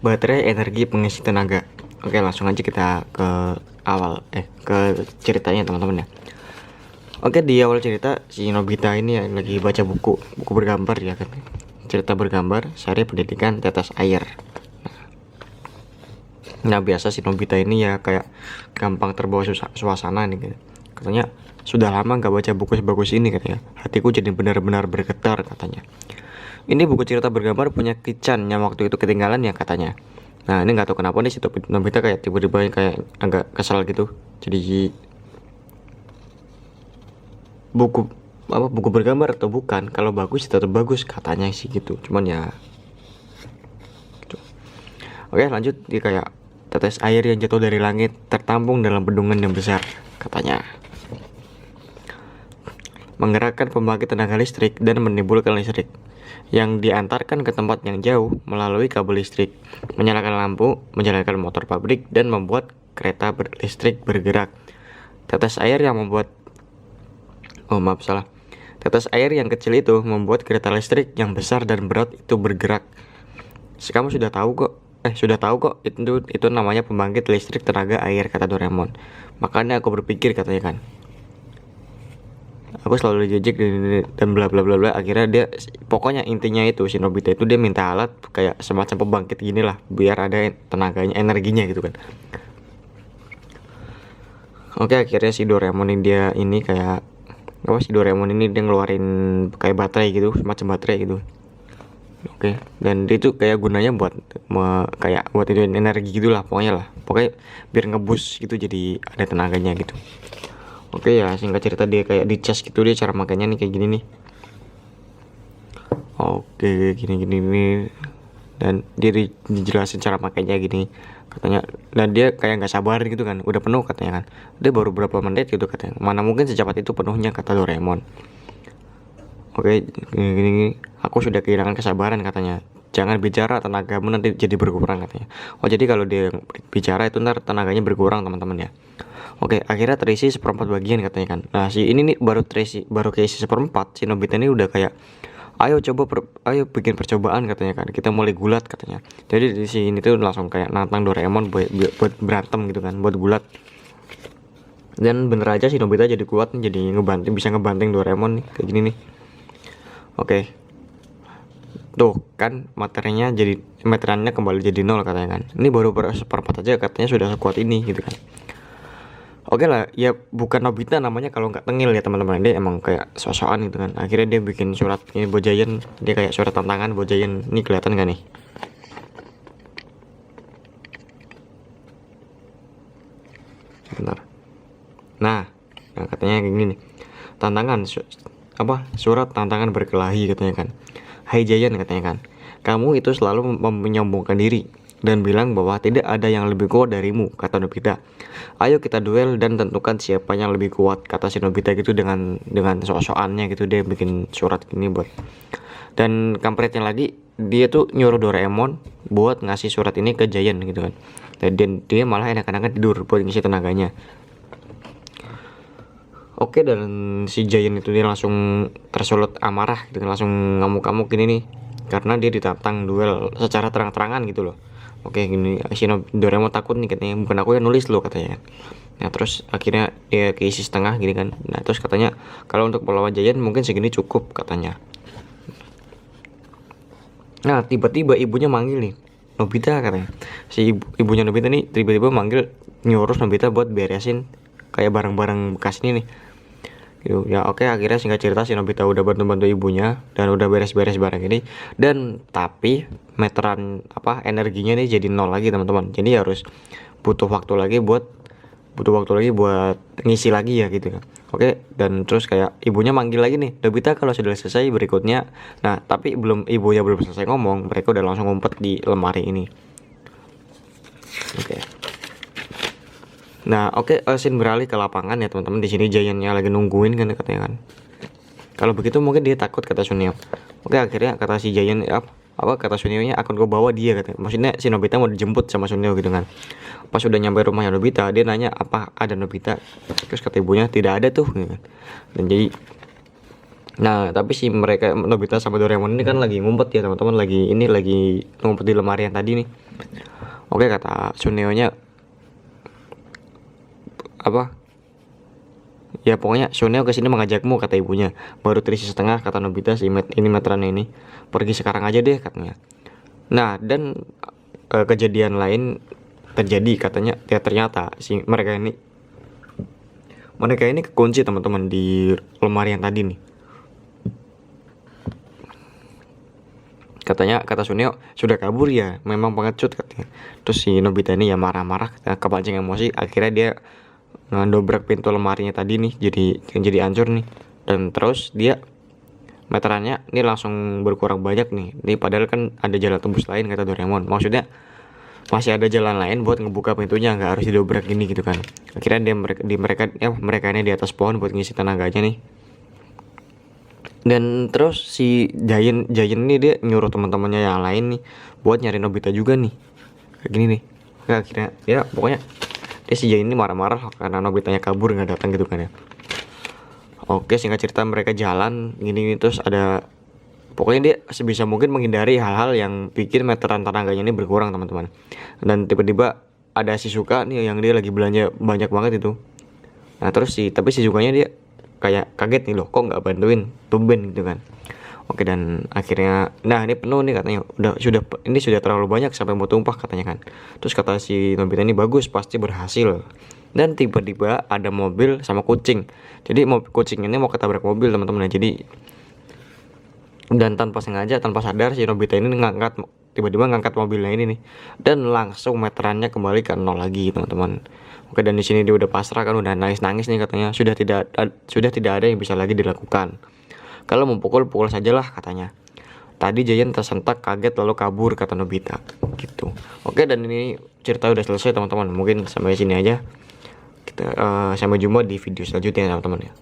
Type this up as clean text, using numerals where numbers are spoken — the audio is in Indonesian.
baterai energi pengisi tenaga. Oke, langsung aja kita ke ke ceritanya teman-teman ya. Oke, di awal cerita si Nobita ini ya, lagi baca buku bergambar ya kan. Cerita bergambar sehari pendidikan tetes air. Nah, biasa si Nobita ini ya kayak gampang terbawa suasana nih gitu. Katanya sudah lama gak baca buku sebagus ini katanya. Hatiku jadi benar-benar bergetar katanya. Ini buku cerita bergambar punya Kichan yang waktu itu ketinggalan ya katanya. Nah, ini nggak tahu kenapa nih si Nobita kayak tiba-tiba kayak agak kesal gitu. Jadi buku bergambar atau bukan, kalau bagus tetap bagus katanya sih gitu. Cuman ya gitu. Oke, lanjut. Dia kayak tetes air yang jatuh dari langit tertampung dalam bendungan yang besar katanya, menggerakkan pembangkit tenaga listrik dan menimbulkan listrik yang diantarkan ke tempat yang jauh melalui kabel listrik, menyalakan lampu, menjalankan motor pabrik, dan membuat kereta listrik bergerak. Tetes air yang membuat Tetes air yang kecil itu membuat kereta listrik yang besar dan berat itu bergerak. Kamu sudah tahu kok itu namanya pembangkit listrik tenaga air, kata Doraemon. Makanya aku berpikir katanya kan. Aku selalu dijejek dan bla bla bla bla. Akhirnya dia, pokoknya intinya itu si Nobita itu dia minta alat kayak semacam pembangkit gini lah, biar ada tenaganya, energinya gitu kan. Oke, akhirnya si Doraemon ini dia ngeluarin kayak baterai gitu, semacam baterai gitu. Oke, dan dia itu kayak gunanya buat kayak buat itu energi gitulah, pokoknya biar ngebus gitu, jadi ada tenaganya gitu. Oke ya, singkat cerita dia kayak di cas gitu, dia cara makanya nih kayak gini nih. Oke, gini dan dia dijelasin cara makanya gini katanya, dan dia kayak nggak sabar gitu kan, udah penuh katanya kan, dia baru berapa menit gitu katanya, mana mungkin secepat itu penuhnya, kata Doraemon. Oke, gini, aku sudah kehilangan kesabaran katanya, jangan bicara, tenagamu nanti jadi berkurang katanya. Oh, jadi kalau dia bicara itu ntar tenaganya berkurang teman-teman ya. Oke, akhirnya terisi seperempat bagian katanya kan. Nah, si ini nih baru keisi seperempat, si Nobita ini udah kayak ayo bikin percobaan katanya kan, kita mulai gulat katanya. Jadi di sini tuh langsung kayak nantang Doraemon buat berantem gitu kan, buat gulat. Dan bener aja si Nobita jadi kuat, jadi bisa ngebanting Doraemon nih kayak gini nih. Oke, tuh kan meterannya kembali jadi 0 katanya kan. Ini baru seperempat aja katanya sudah sekuat ini gitu kan. Oke lah, ya bukan Nobita namanya kalau nggak tengil ya teman-teman, dia emang kayak sosokan gitu kan. Akhirnya dia bikin surat ini buat Giant, dia kayak surat tantangan buat Giant. Ini kelihatan gak nih? Bentar. Nah katanya kayak gini nih, surat tantangan berkelahi katanya kan. Hai Giant katanya kan, kamu itu selalu menyombongkan diri dan bilang bahwa tidak ada yang lebih kuat darimu, kata Nobita. Ayo kita duel dan tentukan siapa yang lebih kuat, kata si Nobita gitu dengan sok-sokannya gitu. Dia bikin surat ini buat, dan kampretnya lagi dia tuh nyuruh Doraemon buat ngasih surat ini ke Giant gitu kan. Dan dia malah enak-enakan tidur buat ngisi tenaganya. Oke, dan si Giant itu dia langsung tersulut amarah gitu kan, langsung ngamuk-ngamuk gini nih, karena dia ditantang duel secara terang-terangan gitu loh. Oke, gini, si Doraemon takut nih katanya, bukan aku yang nulis loh katanya. Nah, terus akhirnya dia keisi setengah gini kan. Nah, terus katanya kalau untuk melawan Giant mungkin segini cukup katanya. Nah, tiba-tiba ibunya manggil nih Nobita katanya. Si ibunya Nobita nih tiba-tiba manggil, nyuruh Nobita buat beresin kayak barang-barang bekas ini nih. Gitu. Ya oke, akhirnya singkat cerita si Nobita udah bantu-bantu ibunya dan udah beres-beres barang ini, dan tapi meteran energinya nih jadi 0 lagi teman-teman. Jadi harus butuh waktu lagi buat ngisi lagi ya gitu kan. Oke, dan terus kayak ibunya manggil lagi nih, Nobita kalau sudah selesai berikutnya. Nah, tapi ibunya belum selesai ngomong, mereka udah langsung ngumpet di lemari ini. Oke. Nah, scene beralih ke lapangan ya teman-teman. Di sini Giant-nya lagi nungguin kan katanya kan. Kalau begitu mungkin dia takut, kata Suneo. Oke, akhirnya kata si Giant kata Suneo-nya, akan gue bawa dia katanya. Maksudnya si Nobita mau dijemput sama Suneo gitu kan. Pas udah nyampe rumahnya Nobita, dia nanya apa ada Nobita. Terus kata ibunya tidak ada tuh gitu kan. Dan jadi Nah, tapi si mereka Nobita sama Doraemon ini kan lagi ngumpet ya teman-teman, lagi ngumpet di lemari yang tadi nih. Oke, kata Suneo-nya apa? Ya pokoknya Suneo kesini mengajakmu, kata ibunya. Baru terisi setengah, kata Nobita, ini meterannya ini. Pergi sekarang aja deh, katanya. Nah, dan kejadian lain terjadi, katanya. Ya ternyata si mereka ini kekunci teman-teman di lemari yang tadi nih. Katanya, kata Suneo, sudah kabur ya, memang pengecut, katanya. Terus si Nobita ini ya marah-marah, kepancing emosi, akhirnya dia ngedobrak pintu lemarinya tadi nih, jadi hancur nih. Dan terus dia meterannya ini langsung berkurang banyak nih. Ini padahal kan ada jalan tembus lain, kata Doraemon. Maksudnya masih ada jalan lain buat ngebuka pintunya, nggak harus didobrak gini gitu kan. Akhirnya mereka ini di atas pohon buat ngisi tenaganya nih. Dan terus si Giant ini dia nyuruh teman-temannya yang lain nih buat nyari Nobita juga nih, kayak gini nih. Nggak, akhirnya ya pokoknya dia si Giant ini marah-marah karena Nobitanya kabur nggak datang gitu kan ya. Oke, singkat cerita mereka jalan gini terus ada, pokoknya dia sebisa mungkin menghindari hal-hal yang bikin meteran tenaganya ini berkurang teman-teman. Dan tiba-tiba ada si Suka nih yang dia lagi belanja banyak banget itu. Nah terus tapi si Sukanya dia kayak kaget nih, loh kok nggak bantuin, tumben gitu kan. Oke, dan akhirnya nah ini penuh nih katanya, ini sudah terlalu banyak sampai mau tumpah, katanya kan. Terus kata si Nobita ini, bagus, pasti berhasil. Dan tiba-tiba ada mobil sama kucing. Jadi kucing ini mau ketabrak mobil teman-teman. Jadi dan tanpa sengaja, tanpa sadar, si Nobita ini tiba-tiba ngangkat mobilnya ini nih, dan langsung meterannya kembali ke nol lagi teman-teman. Oke, dan di sini dia udah pasrah kan, udah nangis nih katanya. Sudah tidak ada yang bisa lagi dilakukan. Kalau mau pukul sajalah, katanya. Tadi Giant tersentak kaget lalu kabur, kata Nobita. Gitu. Oke, dan ini cerita udah selesai teman-teman. Mungkin sampai sini aja. Kita sampai jumpa di video selanjutnya teman-teman ya.